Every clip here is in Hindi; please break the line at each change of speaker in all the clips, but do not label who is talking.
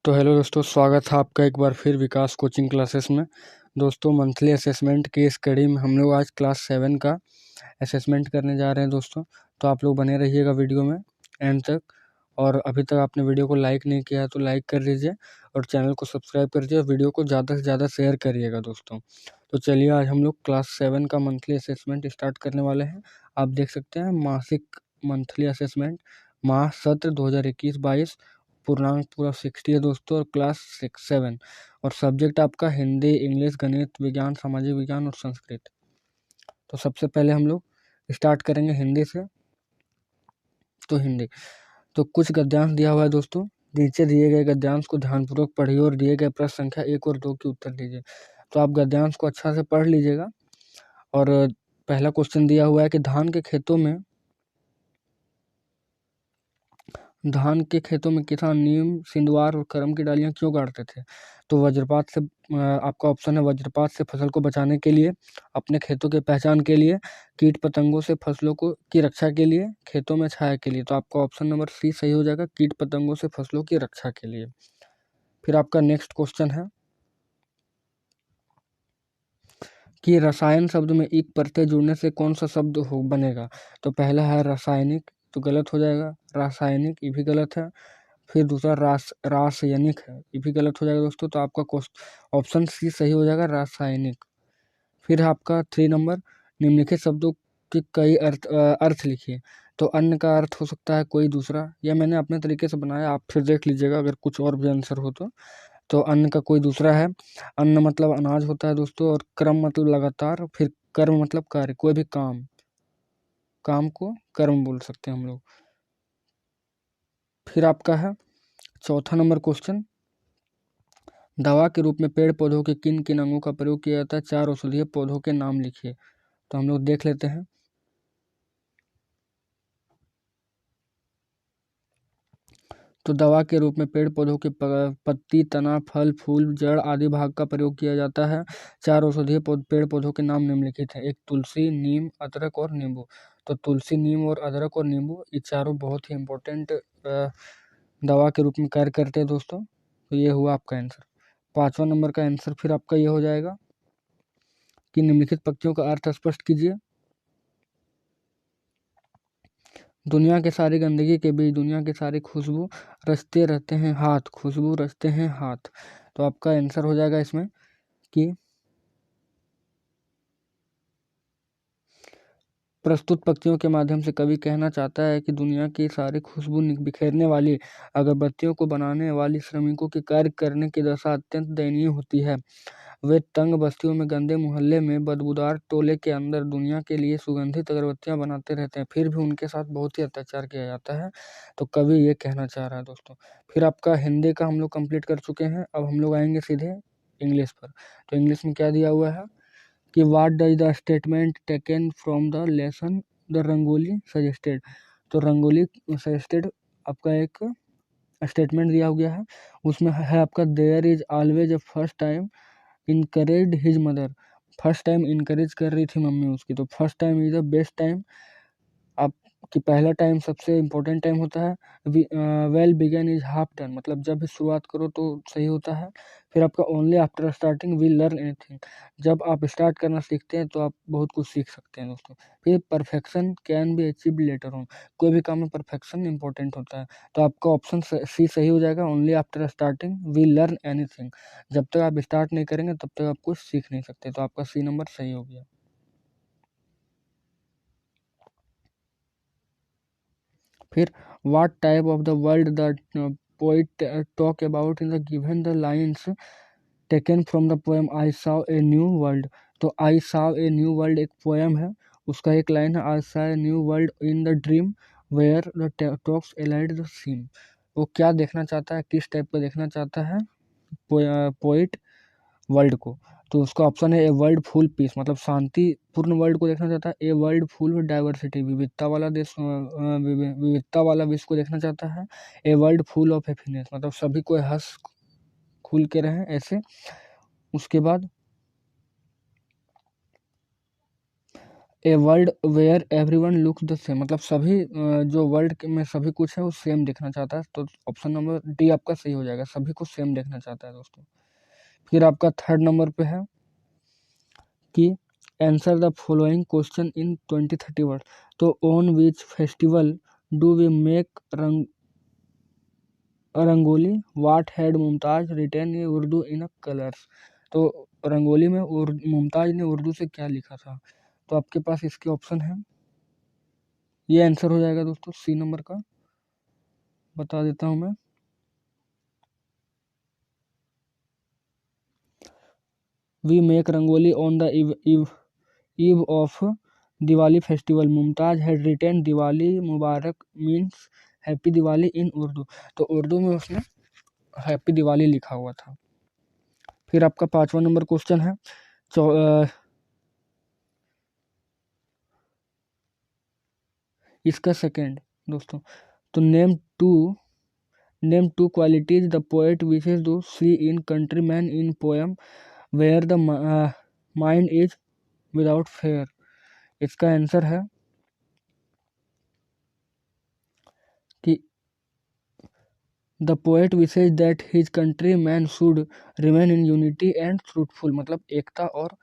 तो हेलो दोस्तों, स्वागत है आपका एक बार फिर विकास कोचिंग क्लासेस में। दोस्तों, मंथली असेसमेंट की इस कड़ी में हम लोग आज क्लास 7 का असेसमेंट करने जा रहे हैं दोस्तों। तो आप लोग बने रहिएगा वीडियो में एंड तक। और अभी तक आपने वीडियो को लाइक नहीं किया है तो लाइक कर लीजिए और चैनल को सब्सक्राइब कर दीजिए और वीडियो को ज़्यादा से ज़्यादा शेयर करिएगा दोस्तों। तो चलिए, आज हम लोग क्लास 7 का मंथली असेसमेंट स्टार्ट करने वाले हैं। आप देख सकते हैं मासिक मंथली असेसमेंट माह सत्र 2021-22, पूर्णांक पूरा 60 है दोस्तों, और क्लास 7 और सब्जेक्ट आपका हिंदी, इंग्लिश, गणित, विज्ञान, सामाजिक विज्ञान और संस्कृत। तो सबसे पहले हम लोग स्टार्ट करेंगे हिंदी से। तो हिंदी, तो कुछ गद्यांश दिया हुआ है दोस्तों। नीचे दिए गए गद्यांश को ध्यानपूर्वक पढ़िए और दिए गए प्रश्न संख्या 1 और 2 के उत्तर दीजिए। तो आप गद्यांश को अच्छा से पढ़ लीजिएगा। और पहला क्वेश्चन दिया हुआ है कि धान के खेतों में किसान नीम, सिंदवार और करम की डालियां क्यों गाड़ते थे? तो वज्रपात से, आपका ऑप्शन है वज्रपात से फसल को बचाने के लिए, अपने खेतों के पहचान के लिए, कीट पतंगों से फसलों को की रक्षा के लिए, खेतों में छाया के लिए। तो आपका ऑप्शन नंबर सी सही हो जाएगा, कीट पतंगों से फसलों की रक्षा के लिए। फिर आपका नेक्स्ट क्वेश्चन है कि रसायन शब्द में इक प्रत्यय जुड़ने से कौन सा शब्द बनेगा? तो पहला है रासायनिक, तो गलत हो जाएगा। रासायनिक, ये भी गलत है। फिर दूसरा रासायनिक है, ये भी गलत हो जाएगा दोस्तों। तो आपका ऑप्शन सी सही हो जाएगा, रासायनिक। फिर है आपका 3 नंबर, निम्नलिखित शब्दों के कई अर्थ लिखिए। तो अन्न का अर्थ हो सकता है कोई दूसरा, या मैंने अपने तरीके से बनाया, आप फिर देख लीजिएगा अगर कुछ और भी आंसर हो तो अन्न का कोई दूसरा है। अन्न मतलब अनाज होता है दोस्तों, और क्रम मतलब लगातार, फिर कर्म मतलब कार्य, कोई भी काम को कर्म बोल सकते हैं हम लोग। फिर आपका है चौथा नंबर क्वेश्चन, दवा के रूप में पेड़ पौधों के किन किन अंगों का प्रयोग किया जाता है? 4 औषधीय पौधों के नाम लिखिए। तो हम लोग देख लेते हैं। तो दवा के रूप में पेड़ पौधों के पत्ती, तना, फल, फूल, जड़ आदि भाग का प्रयोग किया जाता है। 4 औषधीय पेड़ पौधों के नाम निम्नलिखित हैं। एक तुलसी, नीम, अदरक और नींबू। तो तुलसी, नीम और अदरक और नींबू, ये चारों बहुत ही इम्पोर्टेंट दवा के रूप में कार्य करते हैं दोस्तों। तो ये हुआ आपका आंसर। 5वां नंबर का आंसर फिर आपका ये हो जाएगा कि निम्नलिखित पंक्तियों का अर्थ स्पष्ट कीजिए। दुनिया के सारी गंदगी के बीच दुनिया की सारी खुशबू रचते रहते हैं हाथ, खुशबू रचते हैं हाथ। तो आपका आंसर हो जाएगा इसमें कि प्रस्तुत पंक्तियों के माध्यम से कवि कहना चाहता है कि दुनिया की सारी खुशबू बिखेरने वाली अगरबत्तियों को बनाने वाली श्रमिकों के कार्य करने की दशा अत्यंत दयनीय होती है। वे तंग बस्तियों में, गंदे मोहल्ले में, बदबूदार टोले के अंदर दुनिया के लिए सुगंधित अगरबत्तियां बनाते रहते हैं, फिर भी उनके साथ बहुत ही अत्याचार किया जाता है। तो कवि ये कहना चाह रहा है दोस्तों। फिर आपका हिंदी का हम लोग कंप्लीट कर चुके हैं। अब हम लोग आएंगे सीधे इंग्लिश पर। तो इंग्लिश में क्या दिया हुआ है कि what does the statement taken from the lesson the rangoli suggested. तो रंगोली सजेस्टेड आपका एक स्टेटमेंट दिया गया है। उसमें है आपका there is always a first time encouraged his mother. First time encourage कर रही थी मम्मी उसकी। तो first time is the best time. आपकी पहला टाइम सबसे इम्पोर्टेंट टाइम होता है। Well begun is half done, मतलब जब भी शुरुआत करो तो सही होता है। फिर आपका only after starting we learn anything, जब आप स्टार्ट करना सीखते हैं तो आप बहुत कुछ सीख सकते हैं दोस्तों। फिर perfection can be achieved later on, कोई भी काम में परफेक्शन इंपॉर्टेंट होता है। तो आपका ऑप्शन सी सही हो जाएगा, only after starting we learn anything, जब तक आप स्टार्ट नहीं करेंगे तब तक आप कुछ सीख नहीं सकते। तो आपका सी नंबर सही हो गया। फिर what type of the world the poet talk about in the given the lines taken from the poem I saw a new world। तो I saw a new world एक पोएम है, उसका एक लाइन है I saw a new world in the dream where the talks allied the scene। वो क्या देखना चाहता है, किस टाइप का देखना चाहता है पोइट वर्ल्ड को? तो उसका ऑप्शन है ए वर्ल्ड फुल पीस, मतलब शांतिपूर्ण वर्ल्ड को देखना चाहता है। ए वर्ल्ड फुल डाइवर्सिटी, विविधता वाला देश, विविधता वाला विश्व को देखना चाहता है। A world full of happiness, मतलब सभी को हंस खुल के रहें ऐसे। उसके बाद a world where everyone looks the same, मतलब सभी जो वर्ल्ड में सभी कुछ है वो सेम देखना चाहता है, तो ऑप्शन नंबर डी आपका सही हो जाएगा, सभी को सेम देखना चाहता है दोस्तों। फिर आपका थर्ड नंबर पे है कि answer the following question in 20-30 word, तो on which festival do we make rangoli, what had Mumtaz written in Urdu in a colours, तो रंगोली में मुमताज ने उर्दू से क्या लिखा था, तो आपके पास इसके ऑप्शन है, ये आंसर हो जाएगा दोस्तों सी नंबर का, बता देता हूं मैं। We make rangoli on the eve of Diwali festival, Mumtaz had written Diwali मुबारक means happy Diwali in Urdu, तो उर्दू में उसने हैप्पी दिवाली लिखा हुआ था। फिर आपका 5वां नंबर क्वेश्चन है इसका सेकेंड दोस्तों, तो name two qualities the poet wishes to see in countryman in poem where the mind is without fear, इसका आंसर है कि the poet wishes that his countryman should remain in unity and truthful, मतलब एकता और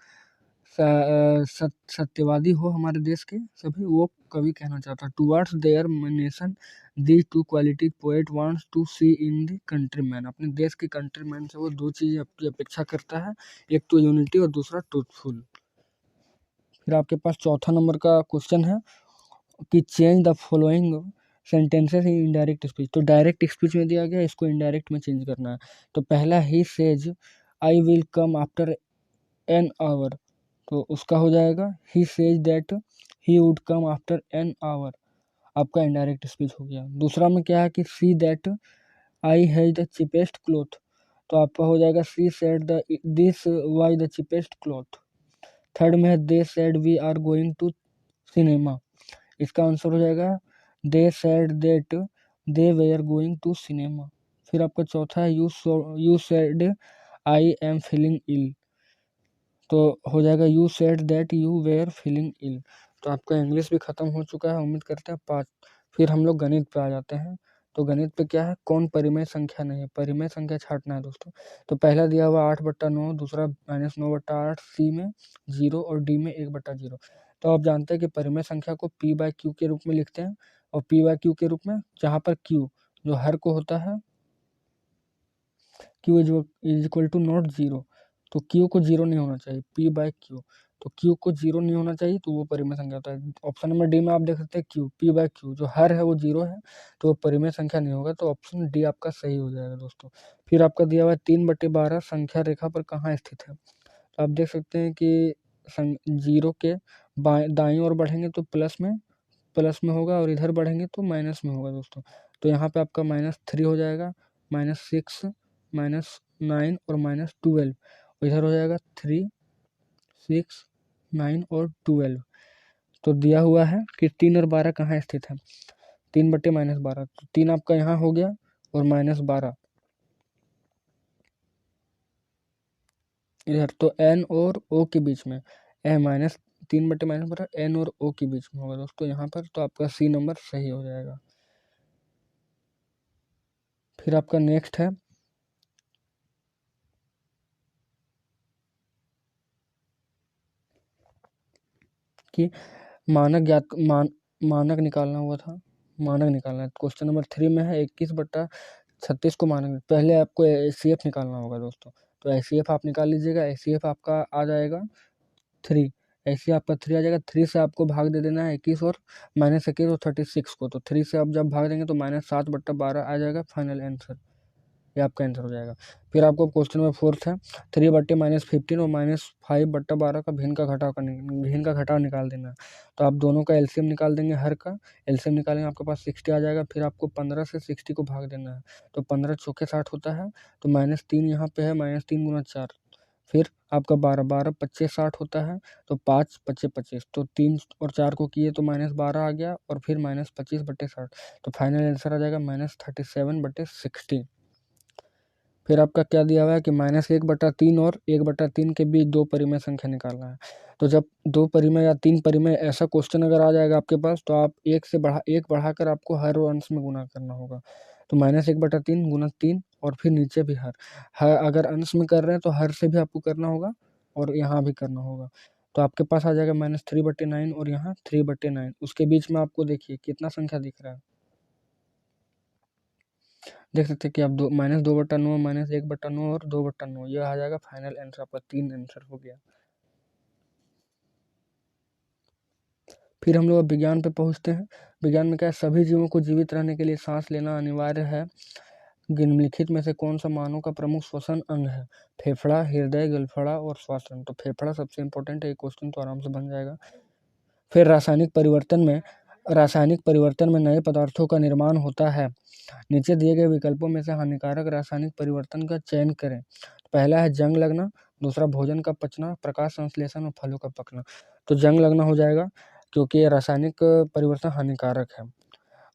सत्यवादी हो हमारे देश के सभी, वो कवि कहना चाहता है। Towards their nation these two quality poet wants to see in the countryman, अपने देश के कंट्री मैन से वो दो चीजें की अपेक्षा करता है, एक तो यूनिटी और दूसरा ट्रूथफुल। फिर आपके पास चौथा नंबर का क्वेश्चन है कि change the following sentences in indirect speech, तो डायरेक्ट स्पीच में दिया गया, इसको इनडायरेक्ट में चेंज करना है। तो पहला he says I will come after an hour, तो उसका हो जाएगा he says that he would come after an hour, आपका इनडायरेक्ट स्पीच हो गया। दूसरा में क्या है कि she that I has the cheapest cloth, तो आपका हो जाएगा she said the this was the cheapest cloth. Third में है they said we are going to cinema, इसका आंसर हो जाएगा they said that they were going to cinema. फिर आपका चौथा है you said I am feeling ill, तो हो जाएगा you said that you were feeling ill. तो आपका इंग्लिश भी खत्म हो चुका है, उम्मीद करते हैं 5। फिर हम लोग गणित पे आ जाते हैं, तो गणित पे क्या है, कौन परिमेय संख्या नहीं है, परिमेय संख्या छांटना है दोस्तों। तो पहला दिया हुआ 8/9, दूसरा -9/8, सी में 0 और डी में 1/0। तो आप जानते हैं कि परिमेय संख्या को p/q के रूप में लिखते हैं, और p/q के रूप में जहाँ पर q जो हर को होता है q is equal to not 0, तो q को 0 नहीं होना चाहिए, p/q, तो q को 0 नहीं होना चाहिए, तो वो परिमेय संख्या होता है। ऑप्शन नंबर डी में आप देख सकते हैं q p/q जो हर है वो 0 है, तो वो परिमेय संख्या नहीं होगा, तो ऑप्शन डी आपका सही हो जाएगा दोस्तों। फिर आपका दिया हुआ है 3/12 संख्या रेखा पर कहाँ स्थित है, तो आप देख सकते हैं कि 0 के दाईं ओर बढ़ेंगे तो प्लस में होगा, और इधर बढ़ेंगे तो माइनस में होगा दोस्तों। तो यहाँ पे आपका -3 हो जाएगा, -6, -9 और -12, इधर हो जाएगा 3, 6, 9 और 12। तो दिया हुआ है कि 3 और 12 कहाँ स्थित है, 3/-12, तो 3 आपका यहाँ हो गया और -12 इधर, तो एन और ओ के बीच में, -3/-12 एन और ओ के बीच में होगा दोस्तों यहाँ पर, तो आपका सी नंबर सही हो जाएगा। फिर आपका नेक्स्ट है कि मानक निकालना हुआ था, मानक निकालना है। क्वेश्चन नंबर 3 में है 21/36 को मानक, पहले आपको HCF निकालना होगा दोस्तों, तो HCF आप निकाल लीजिएगा। HCF आपका आ जाएगा 3, ऐसे आपका 3 आ जाएगा। 3 से आपको भाग दे देना है 21 और -21 और 36 को, तो 3 से आप जब भाग देंगे तो -7/12 आ जाएगा फाइनल आंसर, ये आपका आंसर हो जाएगा। फिर आपको क्वेश्चन नंबर 4 है 3/-15 और -5/12 का भिन्न का घटाव निकाल देना है। तो आप दोनों का एलसीएम निकाल देंगे, हर का एलसीएम निकालेंगे, आपके पास 60 आ जाएगा। फिर आपको 15 से 60 को भाग देना है, तो 15 चौके 60 होता है, तो -3 यहाँ पे है, -3 × 4, फिर आपका 12 25 60 होता है, तो 5 25 25, तो 3 और 4 को किए तो -12 आ गया, और फिर -25/60, तो फाइनल आंसर आ जाएगा -37/60। फिर आपका क्या दिया हुआ है कि -1/3 और 1/3 के बीच 2 परिमेय संख्या निकालना है। तो जब 2 परिमेय या 3 परिमेय ऐसा क्वेश्चन अगर आ जाएगा आपके पास, तो आप 1 बढ़ाकर आपको हर अंश में गुना करना होगा। तो -1/3 गुना 3 और फिर नीचे भी हर अगर अंश में कर रहे हैं तो हर से भी आपको करना होगा और यहाँ भी करना होगा। तो आपके पास आ जाएगा -3/9 और यहाँ 3/9। उसके बीच में आपको देखिए कितना संख्या दिख रहा है, देख सकते हैं कि आप -2/9 -1/9 और 2/9, यह आ जाएगा फाइनल आंसर आपका। 3 आंसर हो गया। फिर हम लोग अब विज्ञान पे पहुँचते हैं। विज्ञान में क्या है, सभी जीवों को जीवित रहने के लिए सांस लेना अनिवार्य है। निम्नलिखित में से कौन सा मानव का प्रमुख श्वसन अंग है? फेफड़ा, हृदय, गलफड़ा और श्वसन। तो फेफड़ा सबसे इंपॉर्टेंट है, ये क्वेश्चन तो आराम से बन जाएगा। फिर रासायनिक परिवर्तन में नए पदार्थों का निर्माण होता है। नीचे दिए गए विकल्पों में से हानिकारक रासायनिक परिवर्तन का चयन करें। पहला है जंग लगना, दूसरा भोजन का पचना, प्रकाश संश्लेषण और फलों का पकना। तो जंग लगना हो जाएगा क्योंकि ये रासायनिक परिवर्तन हानिकारक है।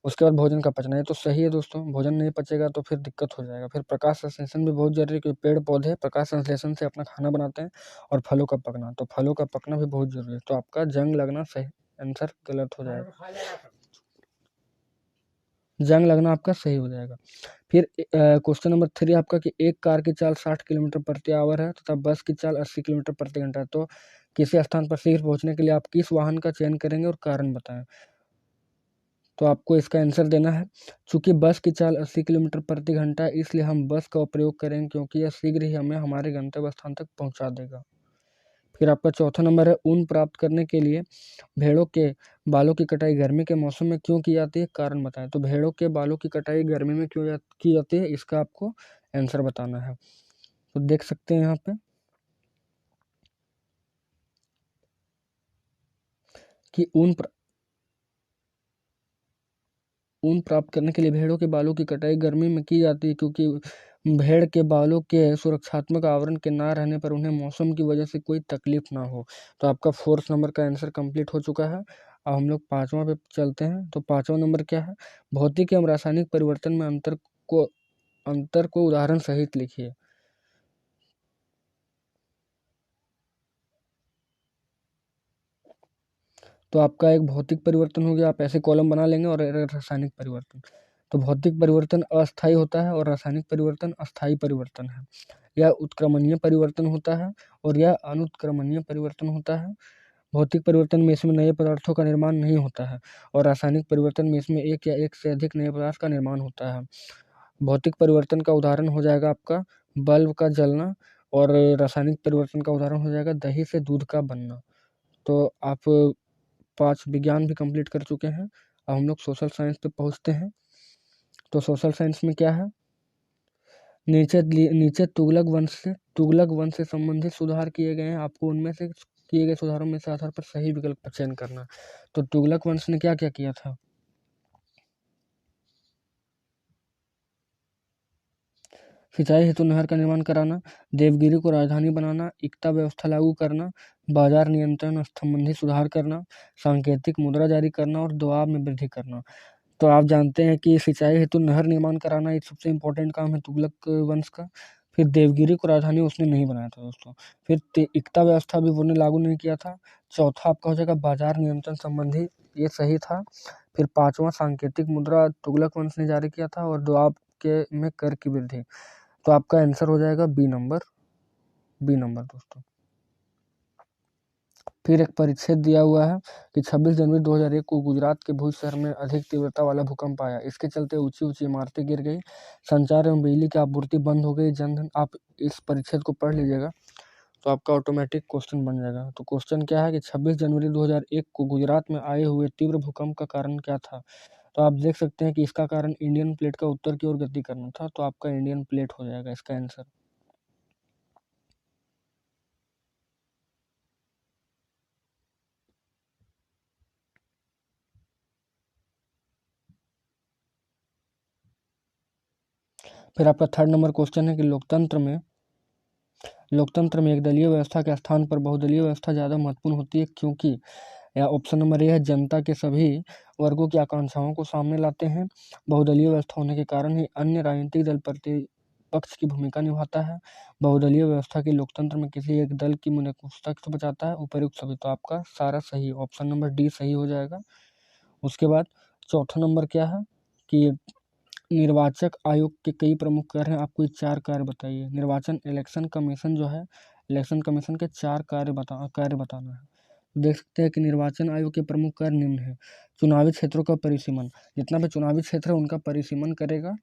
उसके बाद भोजन का पचना, ये तो सही है दोस्तों, भोजन नहीं पचेगा तो फिर दिक्कत हो जाएगा। फिर प्रकाश संश्लेषण भी बहुत जरूरी है क्योंकि पेड़ पौधे प्रकाश संश्लेषण से अपना खाना बनाते हैं। और फलों का पकना, तो फलों का पकना भी बहुत जरूरी है। तो आपका जंग लगना सही आंसर गलत हो जाएगा, जंग लगना आपका सही हो जाएगा। फिर क्वेश्चन नंबर 3 आपका कि एक कार की चाल 60 किलोमीटर प्रति आवर है तथा बस की चाल 80 किलोमीटर प्रति घंटा है। तो किसी स्थान पर शीघ्र पहुंचने के लिए आप किस वाहन का चयन करेंगे और कारण बताएं। तो आपको इसका आंसर देना है। चूंकि बस की चाल 80 किलोमीटर प्रति घंटा है, इसलिए हम बस का प्रयोग करेंगे क्योंकि यह शीघ्र ही हमें हमारे गंतव्य स्थान तक पहुंचा देगा। फिर आपका चौथा नंबर है, ऊन प्राप्त करने के लिए भेड़ों के बालों की कटाई गर्मी के मौसम में क्यों की जाती है, कारण बताएं। तो भेड़ों के बालों की कटाई गर्मी में क्यों की जाती है, इसका आपको आंसर बताना है। तो देख सकते हैं यहाँ पे कि ऊन प्राप्त करने के लिए भेड़ों के बालों की कटाई गर्मी में की जाती है क्योंकि भेड़ के बालों के सुरक्षात्मक आवरण के ना रहने पर उन्हें मौसम की वजह से कोई तकलीफ ना हो। तो आपका 4th नंबर का आंसर कंप्लीट हो चुका है। अब हम लोग 5वां पे चलते हैं। तो 5वां नंबर क्या है, भौतिक एवं रासायनिक परिवर्तन में अंतर को उदाहरण सहित लिखिए। तो आपका एक भौतिक परिवर्तन हो गया, आप ऐसे कॉलम बना लेंगे, और रासायनिक परिवर्तन। तो भौतिक परिवर्तन अस्थायी होता है और रासायनिक परिवर्तन अस्थायी परिवर्तन है। यह उत्क्रमणीय परिवर्तन होता है और यह अनुत्क्रमणीय परिवर्तन होता है। भौतिक परिवर्तन में इसमें नए पदार्थों का निर्माण नहीं होता है और रासायनिक परिवर्तन में इसमें एक या एक से अधिक नए पदार्थ का निर्माण होता है। भौतिक परिवर्तन का उदाहरण हो जाएगा आपका बल्ब का जलना और रासायनिक परिवर्तन का उदाहरण हो जाएगा दही से दूध का बनना। तो आप 5 विज्ञान भी कंप्लीट कर चुके हैं। अब हम लोग सोशल साइंस पे पहुंचते हैं। तो सोशल साइंस में क्या है, नीचे तुगलक वंश से संबंधित सुधार किए गए हैं। आपको उनमें से किए गए सुधारों में से आधार पर सही विकल्प का चयन करना। तो तुगलक वंश ने क्या क्या किया था, सिंचाई हेतु नहर का निर्माण कराना, देवगिरी को राजधानी बनाना, एकता व्यवस्था लागू करना, बाजार नियंत्रण संबंधी सुधार करना, सांकेतिक मुद्रा जारी करना और दबाव में वृद्धि करना। तो आप जानते हैं कि सिंचाई हेतु नहर निर्माण कराना एक सबसे इम्पोर्टेंट काम है तुगलक वंश का। फिर देवगिरी को राजधानी उसने नहीं बनाया था दोस्तों। फिर एकता व्यवस्था भी उन्होंने लागू नहीं किया था। चौथा आपका हो जाएगा बाजार नियंत्रण संबंधी, ये सही था। फिर 5वां सांकेतिक मुद्रा तुगलक वंश ने जारी किया था और दबाव के में कर की वृद्धि। तो आपका आंसर हो जाएगा बी नंबर दोस्तों। फिर एक परिच्छेद दिया हुआ है कि 26 जनवरी 2001 को गुजरात के भुज शहर में अधिक तीव्रता वाला भूकंप आया। इसके चलते ऊंची ऊंची इमारतें गिर गई, संचार एवं बिजली की आपूर्ति बंद हो गई। जनधन, आप इस परिच्छेद को पढ़ लीजिएगा तो आपका ऑटोमेटिक क्वेश्चन बन जाएगा। तो क्वेश्चन क्या है कि 26 जनवरी 2001 को गुजरात में आए हुए तीव्र भूकंप का कारण क्या था। तो आप देख सकते हैं कि इसका कारण इंडियन प्लेट का उत्तर की ओर गति करना था। तो आपका इंडियन प्लेट हो जाएगा इसका आंसर। फिर आपका 3rd नंबर क्वेश्चन है कि लोकतंत्र में एक दलीय व्यवस्था के स्थान पर बहुदलीय व्यवस्था ज़्यादा महत्वपूर्ण होती है क्योंकि, या ऑप्शन नंबर ए है जनता के सभी वर्गों की आकांक्षाओं को सामने लाते हैं। बहुदलीय व्यवस्था होने के कारण ही अन्य राजनीतिक दल पक्ष की भूमिका निभाता है, बहुदलीय व्यवस्था की लोकतंत्र में किसी एक दल की निरंकुशता से बचाता है, उपर्युक्त सभी। तो आपका सारा सही, ऑप्शन नंबर डी सही हो जाएगा। उसके बाद चौथा नंबर क्या है कि निर्वाचक आयोग के कई प्रमुख कार्य हैं, आपको 4 कार्य बताइए। निर्वाचन इलेक्शन कमीशन जो है, इलेक्शन कमीशन के 4 कार्य बताना है। देख सकते हैं कि निर्वाचन आयोग के प्रमुख कार्य निम्न है। चुनावी क्षेत्रों का परिसीमन, जितना भी चुनावी क्षेत्र है उनका परिसीमन करेगा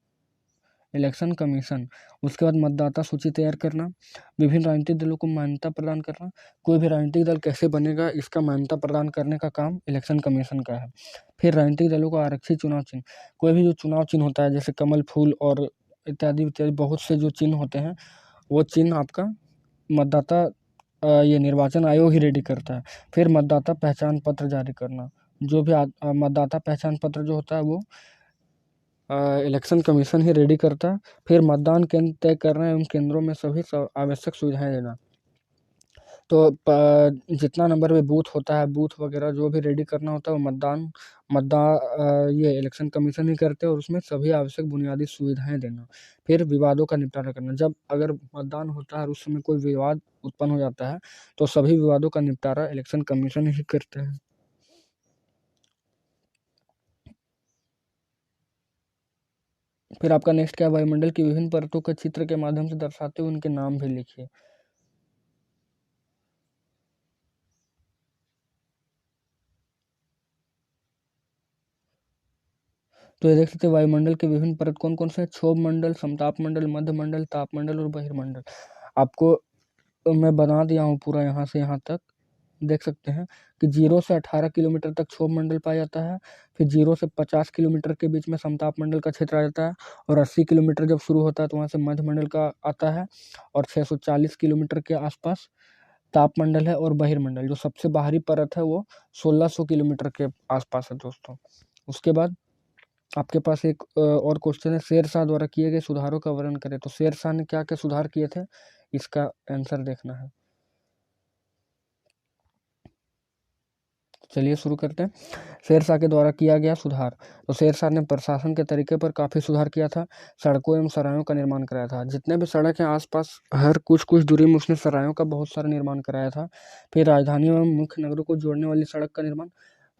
इलेक्शन कमीशन। उसके बाद मतदाता सूची तैयार करना, विभिन्न राजनीतिक दलों को मान्यता प्रदान करना, कोई भी राजनीतिक दल कैसे बनेगा इसका मान्यता प्रदान करने का काम इलेक्शन कमीशन का है। फिर राजनीतिक दलों को आरक्षित चुनाव चिन्ह, कोई भी जो चुनाव चिन्ह होता है जैसे कमल फूल और इत्यादि इत्यादि बहुत से जो चिन्ह होते हैं, वो चिन्ह आपका मतदाता ये निर्वाचन आयोग ही रेडी करता है। फिर मतदाता पहचान पत्र जारी करना, जो भी मतदाता पहचान पत्र जो होता है वो इलेक्शन कमीशन ही रेडी करता है। फिर मतदान केंद्र तय करना एवं केंद्रों में सभी आवश्यक सुविधाएं देना। तो जितना नंबर में बूथ होता है, बूथ वगैरह जो भी रेडी करना होता है वो ये इलेक्शन कमीशन ही करते हैं, और उसमें सभी आवश्यक बुनियादी सुविधाएं देना। फिर विवादों का निपटारा करना, जब अगर मतदान होता है और उस समय कोई विवाद उत्पन्न हो जाता है तो सभी विवादों का निपटारा इलेक्शन कमीशन ही करते हैं। फिर आपका नेक्स्ट क्या है, वायुमंडल की विभिन्न परतों के चित्र के माध्यम से दर्शाते हुए उनके नाम भी लिखिए। तो ये देख सकते हैं वायुमंडल के विभिन्न परत कौन कौन से हैं, क्षोभ मंडल, समताप मंडल, मध्य मंडल, ताप मंडल और बहिर्मंडल। आपको मैं बना दिया हूँ पूरा यहाँ से यहाँ तक। देख सकते हैं कि 0 से 18 किलोमीटर तक क्षोभ मंडल पाया जाता है। फिर 0 से 50 किलोमीटर के बीच में समताप मंडल का क्षेत्र आ जाता है, और 80 किलोमीटर जब शुरू होता है तो वहाँ से मध्य मंडल का आता है, और 640 किलोमीटर के आसपास ताप मंडल है। और बहिर्मंडल जो सबसे बाहरी परत है वो 1600 किलोमीटर के आसपास है दोस्तों। उसके बाद आपके पास एक और क्वेश्चन है, शेरशाह द्वारा किए गए सुधारों का वर्णन करें। तो शेरशाह ने क्या क्या सुधार किए थे, इसका आंसर देखना है। चलिए शुरू करते हैं। शेरशाह के द्वारा किया गया सुधार, तो शेरशाह ने प्रशासन के तरीके पर काफ़ी सुधार किया था। सड़कों एवं सरायों का निर्माण कराया था, जितने भी सड़क हैं आसपास हर कुछ कुछ दूरी में उसने सरायों का बहुत सारा निर्माण कराया था। फिर राजधानी एवं मुख्य नगरों को जोड़ने वाली सड़क का निर्माण,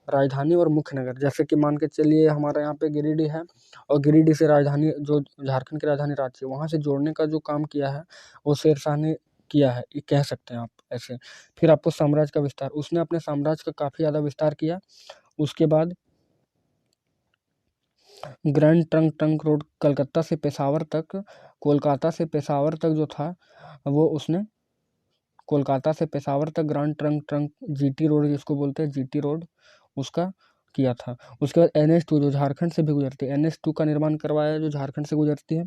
राजधानी और मुख्य नगर, जैसे कि मान के चलिए हमारे यहाँ पे गिरिडीह है, और गिरिडीह से राजधानी जो झारखंड की राजधानी रांची है वहाँ से जोड़ने का जो काम किया है वो शेरशाह ने किया है, ये कह सकते हैं आप ऐसे। फिर आपको साम्राज्य का विस्तार, उसने अपने साम्राज्य का काफ़ी ज़्यादा विस्तार किया। उसके बाद grand trunk trunk road Kolkata से पेशावर तक जो था वो उसने कोलकाता से पेशावर तक grand trunk trunk GT road जिसको बोलते हैं, जीटी रोड उसका किया था। उसके बाद NH2 जो झारखंड से भी गुजरती है, NH2 का निर्माण करवाया जो झारखंड से गुजरती है।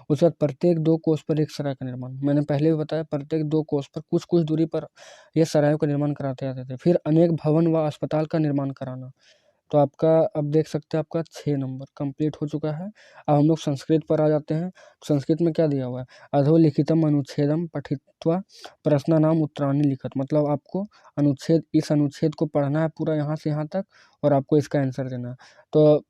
उसके बाद प्रत्येक 2 कोस पर एक सराय का निर्माण, मैंने पहले भी बताया प्रत्येक 2 कोस पर कुछ कुछ दूरी पर ये सरायों का निर्माण कराते जाते थे। फिर अनेक भवन व अस्पताल का निर्माण कराना। तो आपका अब देख सकते हैं आपका 6 नंबर कंप्लीट हो चुका है। अब हम लोग संस्कृत पर आ जाते हैं। संस्कृत में क्या दिया हुआ है, अधोलिखितम अनुच्छेदम पठित्वा प्रश्नानाम उत्तराणि लिखत, मतलब आपको इस अनुच्छेद को पढ़ना है पूरा यहाँ से यहाँ तक, और आपको इसका आंसर देना है। तो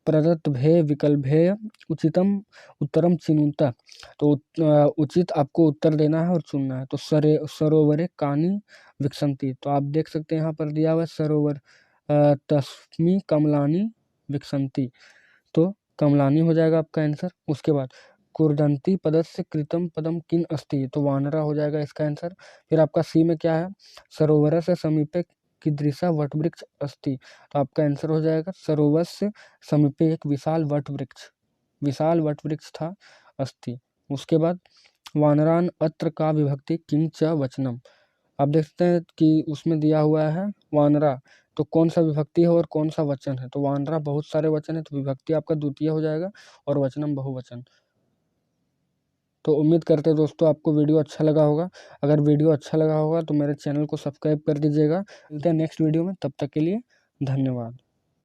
प्रदत्त भे विकल्भे उचितम उत्तरम चिनुता, तो उचित आपको उत्तर देना है और चुनना है। तो सरोवरे कानी विकसंती, तो आप देख सकते हैं यहाँ पर दिया हुआ है सरोवर तस्मी कमलानी विकसंती, तो कमलानी हो जाएगा आपका आंसर। उसके बाद कुर्दंती पदस्य कृतम पदम किन अस्ति, तो वानरा हो जाएगा इसका आंसर। फिर आपका सी में क्या है, सरोवर से समीपे कीदृशा वटवृक्ष अस्ति, तो आपका आंसर हो जाएगा सरोवर से समीपे एक विशाल वटवृक्ष था अस्ति। उसके बाद वानरान अत्र का विभक्ति किंच वचनम, आप देखते हैं कि उसमें दिया हुआ है वानरा, तो कौन सा विभक्ति है और कौन सा वचन है, तो वानरा बहुत सारे वचन है तो विभक्ति आपका द्वितीय हो जाएगा, और वचनम बहुवचन। तो उम्मीद करते हैं दोस्तों आपको वीडियो अच्छा लगा होगा। अगर वीडियो अच्छा लगा होगा तो मेरे चैनल को सब्सक्राइब कर दीजिएगा। मिलते हैं नेक्स्ट वीडियो में, तब तक के लिए धन्यवाद।